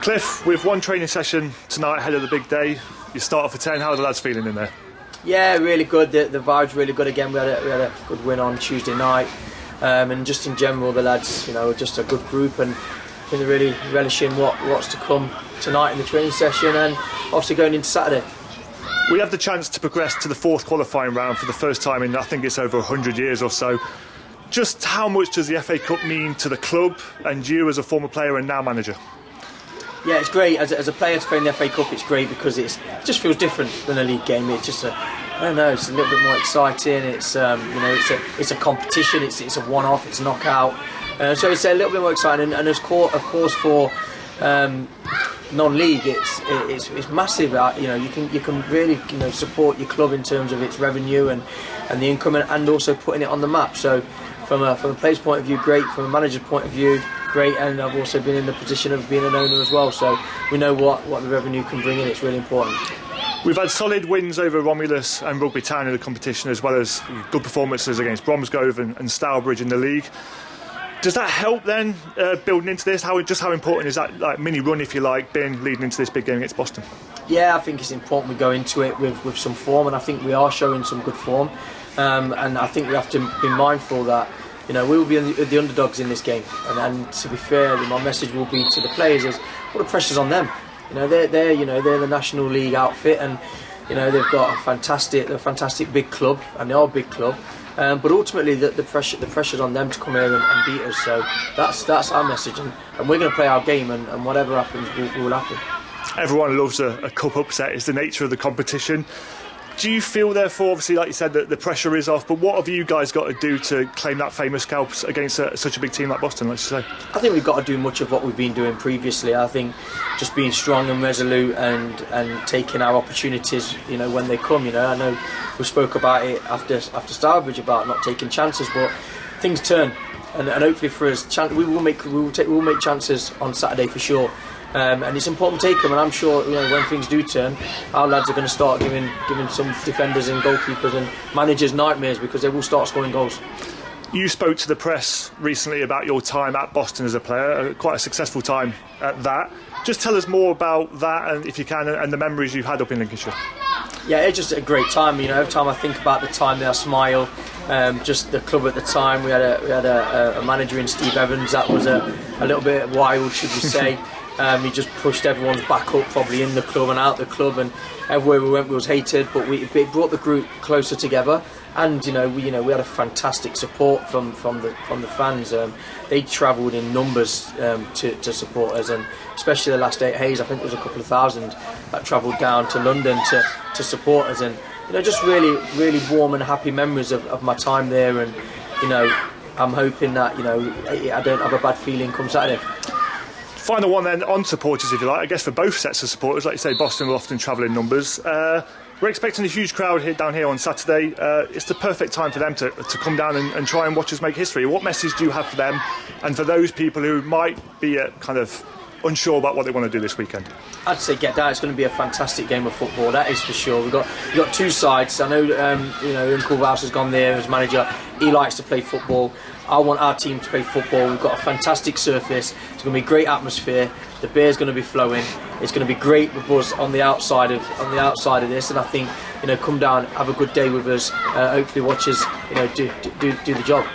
Cliff, with one training session tonight ahead of the big day, you start off at 10. How are the lads feeling in there? Yeah, really good. The vibe's really good again. We had a good win on Tuesday night, and just in general, the lads, just a good group, and I think they're really relishing what's to come tonight in the training session, and obviously going into Saturday. We have the chance to progress to the fourth qualifying round for the first time in, I think it's over 100 years or so. Just how much does the FA Cup mean to the club and you as a former player and now manager? Yeah, it's great. As a player to play in the FA Cup, it's great because it just feels different than a league game. It's just it's a little bit more exciting. It's it's a competition. It's a one-off. It's a knockout. So it's a little bit more exciting. And of course for non-league, it's massive. You can really support your club in terms of its revenue and the income, and also putting it on the map. So from a player's point of view, great. From a manager's point of view, great. And I've also been in the position of being an owner as well, so we know what the revenue can bring in. It's really important. We've had solid wins over Romulus and Rugby Town in the competition, as well as good performances against Bromsgrove and Stourbridge in the league. Does that help then, building into this? How important is that mini run, if you like, leading into this big game against Boston? Yeah, I think it's important we go into it with some form, and I think we are showing some good form. And I think we have to be mindful that we will be the underdogs in this game, and to be fair, my message will be to the players is what the pressure's on them. They're the National League outfit, and they've got a fantastic big club, and they are a big club. But ultimately, the pressure's on them to come here and beat us. So that's our message, and we're going to play our game, and whatever happens will happen. Everyone loves a cup upset. It's the nature of the competition. Do you feel, therefore, obviously, like you said, that the pressure is off, but what have you guys got to do to claim that famous scalp against such a big team like Boston, let's say? I think we've got to do much of what we've been doing previously. I think just being strong and resolute and taking our opportunities, when they come. I know we spoke about it after Stourbridge about not taking chances, but things turn, and hopefully for us, we will make chances on Saturday for sure. And it's important to take them, and I'm sure when things do turn, our lads are going to start giving some defenders and goalkeepers and managers nightmares, because they will start scoring goals. You spoke to the press recently about your time at Boston as a player, quite a successful time at that. Just tell us more about that, and if you can, and the memories you've had up in Lincolnshire. Yeah, it's just a great time. Every time I think about the time there, I smile. Just the club at the time, we had a manager in Steve Evans that was a little bit wild, should we say. He just pushed everyone's back up, probably in the club and out the club, and everywhere we went we was hated. But it brought the group closer together, and we had a fantastic support from the fans. They travelled in numbers to support us, and especially the last 8 Hayes, I think there was a couple of thousand that travelled down to London to support us, and just really warm and happy memories of my time there. And I'm hoping that I don't have a bad feeling come Saturday. Final one then on supporters, if you like. I guess for both sets of supporters, like you say, Boston will often travel in numbers. We're expecting a huge crowd down here on Saturday. It's the perfect time for them to come down and try and watch us make history. What message do you have for them and for those people who might be kind of unsure about what they want to do this weekend? I'd say get down. It's going to be a fantastic game of football, that is for sure. We've got two sides. I know Uncle Rouse has gone there as manager. He likes to play football. I want our team to play football. We've got a fantastic surface. It's going to be a great atmosphere. The beer's going to be flowing. It's going to be great with buzz on the outside of this. And I think come down, have a good day with us. Hopefully, watch us do the job.